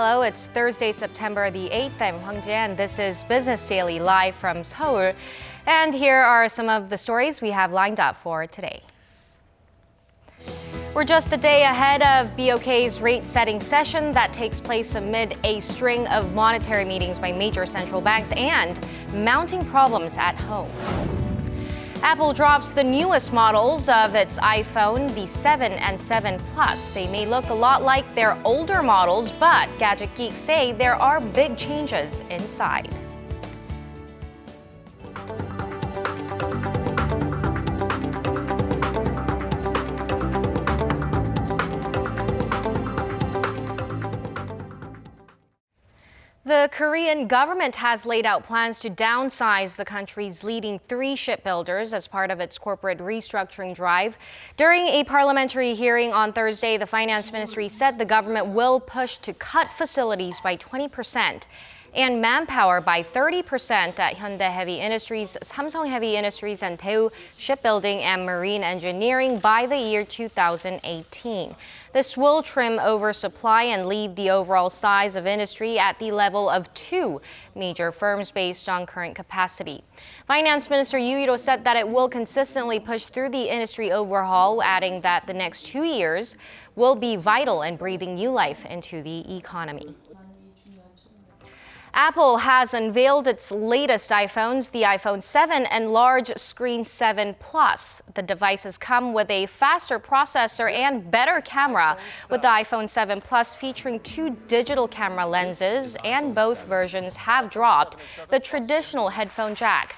Hello, it's Thursday, September the 8th. I'm Hwang Jie, and this is Business Daily live from Seoul. And here are some of the stories we have lined up for today. We're just a day ahead of BOK's rate-setting session that takes place amid a string of monetary meetings by major central banks and mounting problems at home. Apple drops the newest models of its iPhone, the 7 and 7 Plus. They may look a lot like their older models, but gadget geeks say there are big changes inside. The Korean government has laid out plans to downsize the country's leading 3 shipbuilders as part of its corporate restructuring drive. During a parliamentary hearing on Thursday, the finance ministry said the government will push to cut facilities by 20% and manpower by 30% at Hyundai Heavy Industries, Samsung Heavy Industries, and Daewoo Shipbuilding and Marine Engineering by the year 2018. This will trim oversupply and leave the overall size of industry at the level of 2 major firms based on current capacity. Finance Minister Yoo Il-ho said that it will consistently push through the industry overhaul, adding that the next 2 years will be vital in breathing new life into the economy. Apple has unveiled its latest iPhones, the iPhone 7 and large screen 7 Plus. The devices come with a faster processor and better camera, with the iPhone 7 Plus featuring 2 digital camera lenses, and both versions have dropped the traditional headphone jack.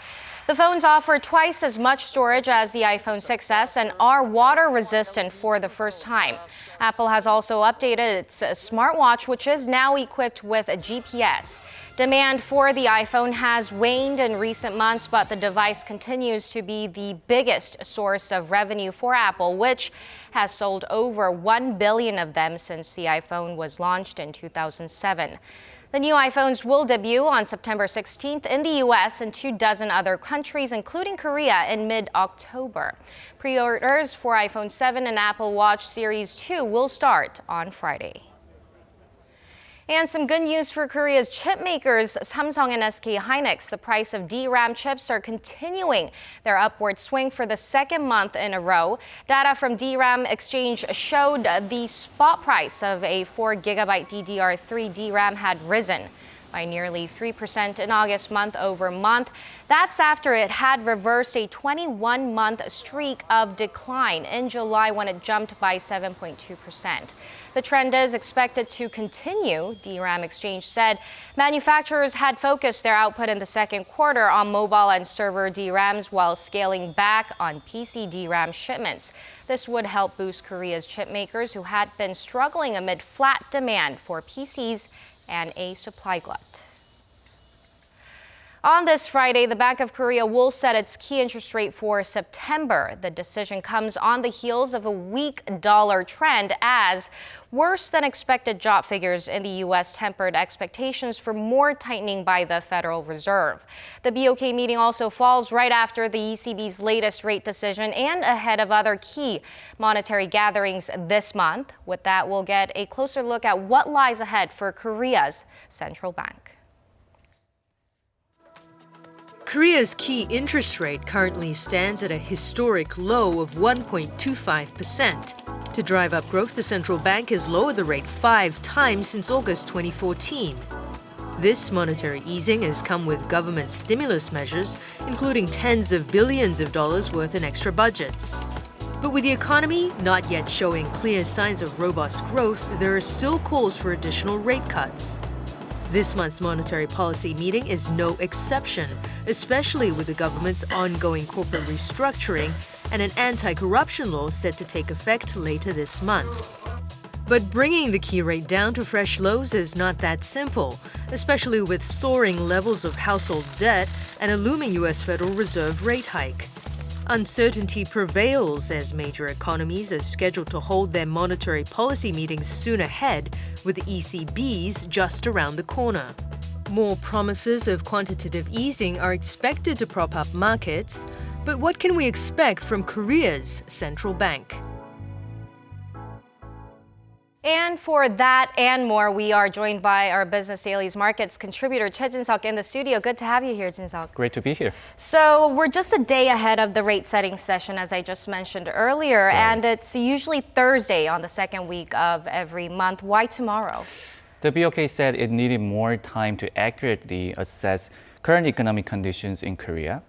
The phones offer twice as much storage as the iPhone 6s and are water-resistant for the first time. Apple has also updated its smartwatch, which is now equipped with a GPS. Demand for the iPhone has waned in recent months, but the device continues to be the biggest source of revenue for Apple, which has sold over 1 billion of them since the iPhone was launched in 2007. The new iPhones will debut on September 16th in the U.S. and 24 other countries, including Korea, in mid-October. Pre-orders for iPhone 7 and Apple Watch Series 2 will start on Friday. And some good news for Korea's chip makers, Samsung and SK Hynix. The price of DRAM chips are continuing their upward swing for the second month in a row. Data from DRAM Exchange showed the spot price of a 4GB DDR3 DRAM had risen by nearly 3% in August month-over-month. That's after it had reversed a 21-month streak of decline in July when it jumped by 7.2%. The trend is expected to continue, DRAM Exchange said. Manufacturers had focused their output in the second quarter on mobile and server DRAMs while scaling back on PC DRAM shipments. This would help boost Korea's chip makers who had been struggling amid flat demand for PCs and a supply glut. On this Friday, the Bank of Korea will set its key interest rate for September. The decision comes on the heels of a weak dollar trend as worse than expected job figures in the U.S. tempered expectations for more tightening by the Federal Reserve. The BOK meeting also falls right after the ECB's latest rate decision and ahead of other key monetary gatherings this month. With that, we'll get a closer look at what lies ahead for Korea's central bank. Korea's key interest rate currently stands at a historic low of 1.25%. To drive up growth, the central bank has lowered the rate 5 times since August 2014. This monetary easing has come with government stimulus measures, including tens of billions of dollars worth in extra budgets. But with the economy not yet showing clear signs of robust growth, there are still calls for additional rate cuts. This month's monetary policy meeting is no exception, especially with the government's ongoing corporate restructuring and an anti-corruption law set to take effect later this month. But bringing the key rate down to fresh lows is not that simple, especially with soaring levels of household debt and a looming U.S. Federal Reserve rate hike. Uncertainty prevails as major economies are scheduled to hold their monetary policy meetings soon ahead, with the ECB's just around the corner. More promises of quantitative easing are expected to prop up markets, but what can we expect from Korea's central bank? And for that and more, we are joined by our Business Daily's markets contributor, Chuseok, in the studio. Good to have you here, Chuseok. Great to be here. So we're just a day ahead of the rate setting session, as I just mentioned earlier, Right. and it's usually Thursday on the second week of every month. Why tomorrow? The BOK said it needed more time to accurately assess current economic conditions in Korea.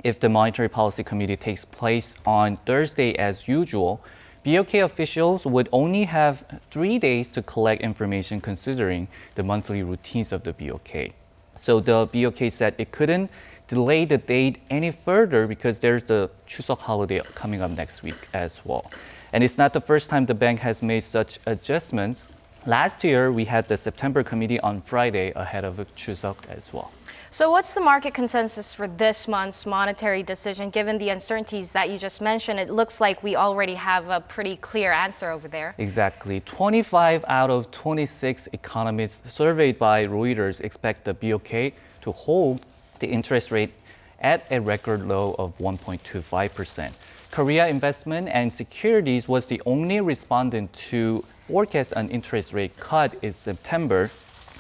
If the Monetary Policy Committee takes place on Thursday as usual, BOK officials would only have 3 days to collect information considering the monthly routines of the BOK. So the BOK said it couldn't delay the date any further because there's the Chuseok holiday coming up next week as well. And it's not the first time the bank has made such adjustments. Last year, we had the September committee on Friday ahead of Chuseok as well. So what's the market consensus for this month's monetary decision? Given the uncertainties that you just mentioned, it looks like we already have a pretty clear answer over there. Exactly. 25 out of 26 economists surveyed by Reuters expect the BOK to hold the interest rate at a record low of 1.25%. Korea Investment and Securities was the only respondent to forecast an interest rate cut in September.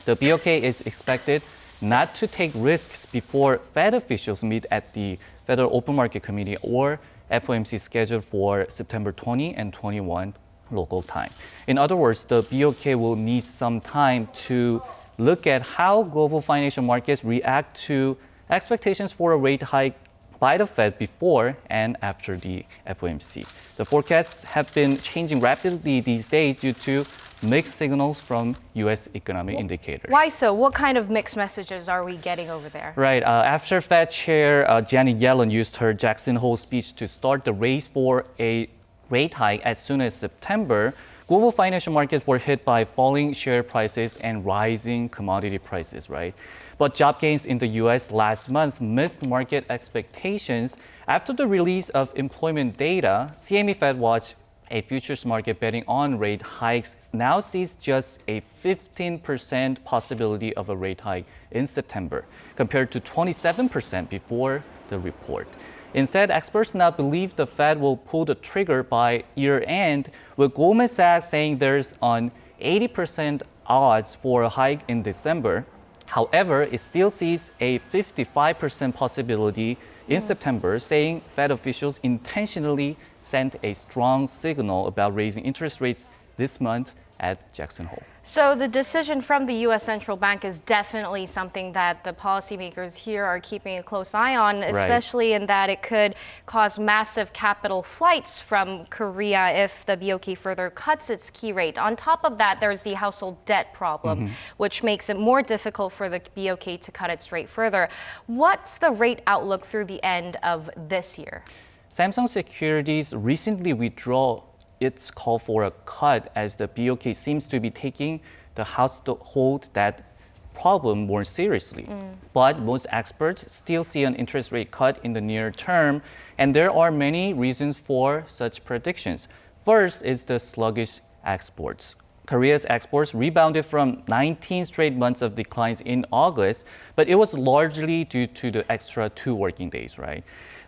The BOK is expected not to take risks before Fed officials meet at the Federal Open Market Committee or FOMC scheduled for September 20 and 21 local time. In other words, the BOK will need some time to look at how global financial markets react to expectations for a rate hike by the Fed before and after the FOMC. The forecasts have been changing rapidly these days due to mixed signals from U.S. economic indicators. Why so? What kind of mixed messages are we getting over there? Right. After Fed Chair Janet Yellen used her Jackson Hole speech to start the race for a rate hike as soon as September, global financial markets were hit by falling share prices and rising commodity prices, right? But job gains in the U.S. last month missed market expectations. After the release of employment data, CME Fed Watch, a futures market betting on rate hikes, now sees just a 15% possibility of a rate hike in September, compared to 27% before the report. Instead, experts now believe the Fed will pull the trigger by year-end, with Goldman Sachs saying there's an 80% odds for a hike in December. However, it still sees a 55% possibility in September, saying Fed officials intentionally sent a strong signal about raising interest rates this month at Jackson Hole. So the decision from the U.S. Central Bank is definitely something that the policymakers here are keeping a close eye on, especially in that it could cause massive capital flights from Korea if the BOK further cuts its key rate. On top of that, there's the household debt problem, which makes it more difficult for the BOK to cut its rate further. What's the rate outlook through the end of this year? Samsung Securities recently withdrew its call for a cut as the BOK seems to be taking the household debt problem more seriously. But most experts still see an interest rate cut in the near term, and there are many reasons for such predictions. First is the sluggish exports. Korea's exports rebounded from 19 straight months of declines in August, but it was largely due to the extra 2 working days, right?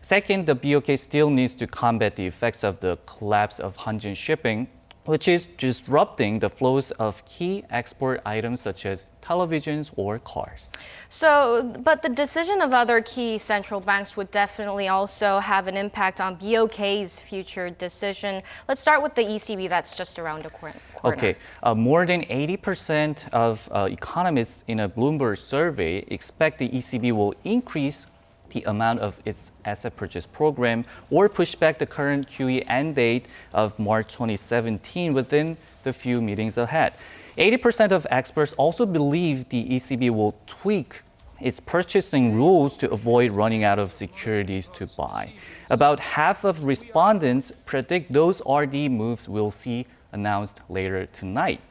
Second, the BOK still needs to combat the effects of the collapse of Hanjin shipping, which is disrupting the flows of key export items such as televisions or cars. So, but the decision of other key central banks would definitely also have an impact on BOK's future decision. Let's start with the ECB that's just around the corner. Okay, more than 80% of economists in a Bloomberg survey expect the ECB will increase the amount of its asset purchase program or push back the current QE end date of March 2017 within the few meetings ahead. 80% of experts also believe the ECB will tweak its purchasing rules to avoid running out of securities to buy. About half of respondents predict those RD moves we'll see announced later tonight.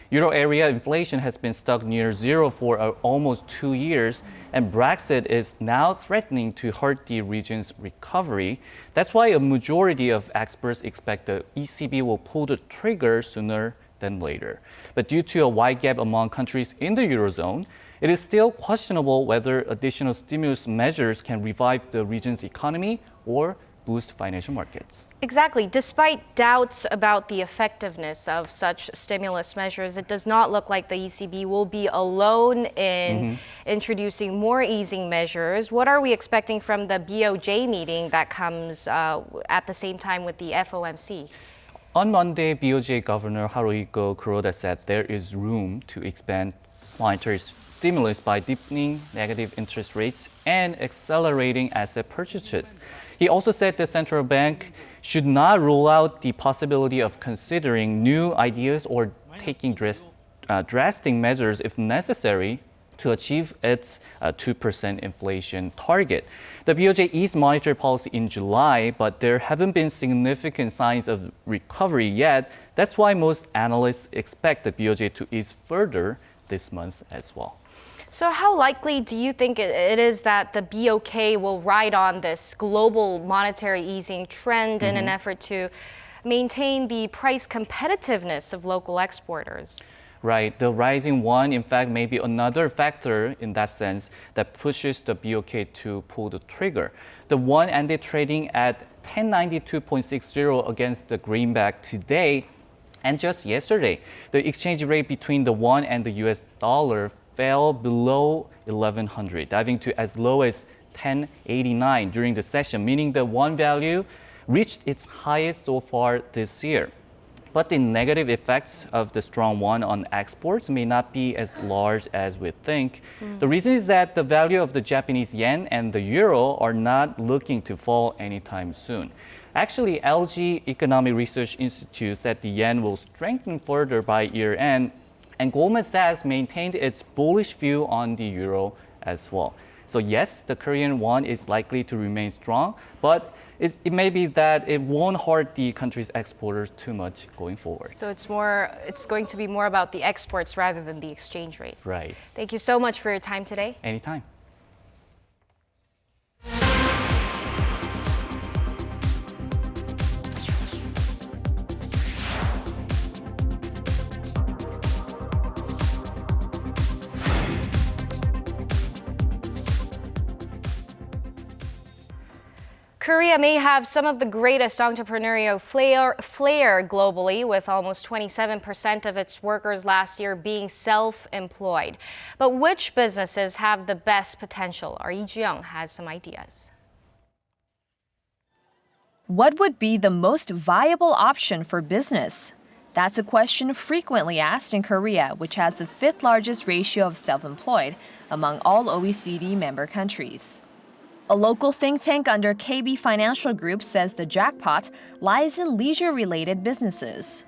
Euro area inflation has been stuck near zero for almost 2 years, and Brexit is now threatening to hurt the region's recovery. That's why a majority of experts expect the ECB will pull the trigger sooner than later. But due to a wide gap among countries in the Eurozone, it is still questionable whether additional stimulus measures can revive the region's economy or boost financial markets. Exactly. Despite doubts about the effectiveness of such stimulus measures, it does not look like the ECB will be alone in introducing more easing measures. What are we expecting from the BOJ meeting that comes at the same time with the FOMC? On Monday, BOJ Governor Haruhiko Kuroda said there is room to expand monetary stimulus by deepening negative interest rates and accelerating asset purchases. He also said the central bank should not rule out the possibility of considering new ideas or taking drastic measures if necessary to achieve its 2% inflation target. The BOJ eased monetary policy in July, but there haven't been significant signs of recovery yet. That's why most analysts expect the BOJ to ease further this month as well. So how likely do you think it is that the BOK will ride on this global monetary easing trend in an effort to maintain the price competitiveness of local exporters? Right. The rising won, in fact, may be another factor in that sense that pushes the BOK to pull the trigger. The won ended trading at 1092.60 against the greenback today. And just yesterday, the exchange rate between the won and the US dollar fell below 1100, diving to as low as 1089 during the session, meaning the won value reached its highest so far this year. But the negative effects of the strong won on exports may not be as large as we think. The reason is that the value of the Japanese yen and the euro are not looking to fall anytime soon. Actually, LG Economic Research Institute said the yen will strengthen further by year end, and Goldman Sachs maintained its bullish view on the euro as well. So yes, the Korean won is likely to remain strong, but it may be that it won't hurt the country's exporters too much going forward. So it's going to be more about the exports rather than the exchange rate. Right. Thank you so much for your time today. Anytime. Korea may have some of the greatest entrepreneurial flair globally, with almost 27% of its workers last year being self-employed. But which businesses have the best potential? Our Lee Ju-young has some ideas. What would be the most viable option for business? That's a question frequently asked in Korea, which has the 5th largest ratio of self-employed among all OECD member countries. A local think tank under KB Financial Group says the jackpot lies in leisure-related businesses.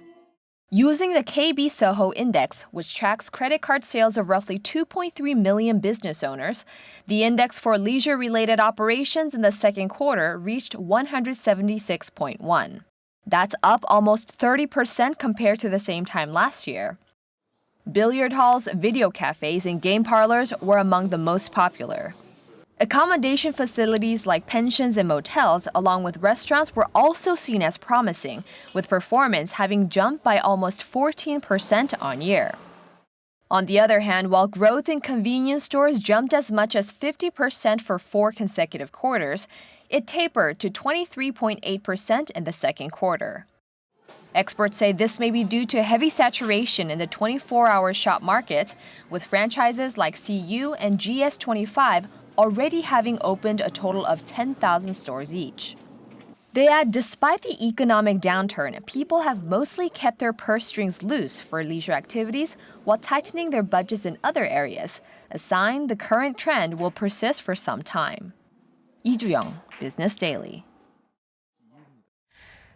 Using the KB Soho Index, which tracks credit card sales of roughly 2.3 million business owners, the index for leisure-related operations in the second quarter reached 176.1. That's up almost 30% compared to the same time last year. Billiard halls, video cafes, and game parlors were among the most popular. Accommodation facilities like pensions and motels, along with restaurants, were also seen as promising, with performance having jumped by almost 14% on year. On the other hand, while growth in convenience stores jumped as much as 50% for 4 consecutive quarters, it tapered to 23.8% in the second quarter. Experts say this may be due to heavy saturation in the 24-hour shop market, with franchises like CU and GS25 already having opened a total of 10,000 stores each. They add, despite the economic downturn, people have mostly kept their purse strings loose for leisure activities while tightening their budgets in other areas, a sign the current trend will persist for some time. Lee Ju-young, Business Daily.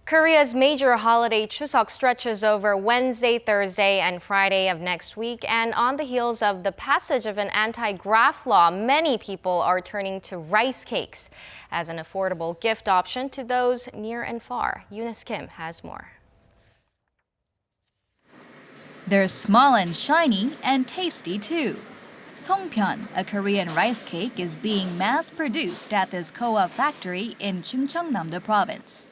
Korea's major holiday Chuseok stretches over Wednesday, Thursday, and Friday of next week. And on the heels of the passage of an anti-graft law, many people are turning to rice cakes as an affordable gift option to those near and far. Eunice Kim has more. They're small and shiny and tasty too. Songpyeon, a Korean rice cake, is being mass-produced at this co-op factory in Chungcheongnam-do province.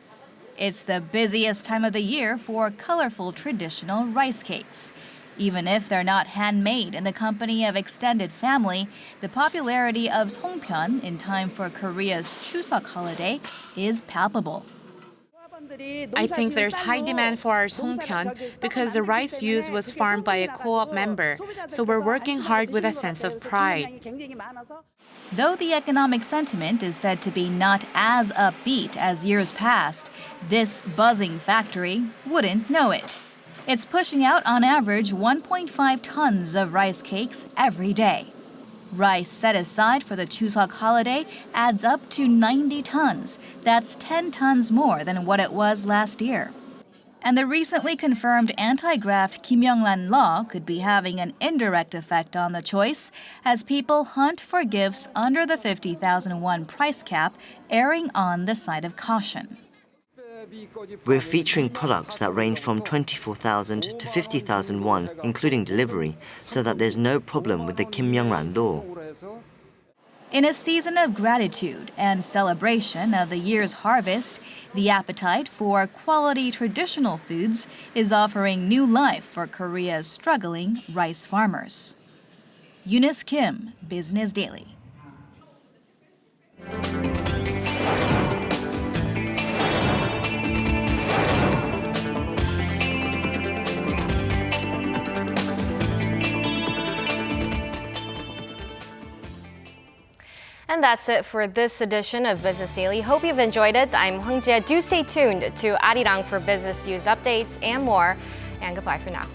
It's the busiest time of the year for colorful traditional rice cakes. Even if they're not handmade in the company of extended family, the popularity of Songpyeon in time for Korea's Chuseok holiday is palpable. I think there's high demand for our Songpyeon because the rice used was farmed by a co-op member, so we're working hard with a sense of pride. Though the economic sentiment is said to be not as upbeat as years past, this buzzing factory wouldn't know it. It's pushing out on average 1.5 tons of rice cakes every day. Rice set aside for the Chuseok holiday adds up to 90 tons. That's 10 tons more than what it was last year. And the recently confirmed anti-graft Kim Young-lan law could be having an indirect effect on the choice as people hunt for gifts under the 50,000 won price cap, erring on the side of caution. We're featuring products that range from 24,000 to 50,000 won, including delivery, so that there's no problem with the Kim Young-ran law. In a season of gratitude and celebration of the year's harvest, the appetite for quality traditional foods is offering new life for Korea's struggling rice farmers. Eunice Kim, Business Daily. And that's it for this edition of Business Daily. Hope you've enjoyed it. I'm Hung Jie. Do stay tuned to Arirang for business news updates and more. And goodbye for now.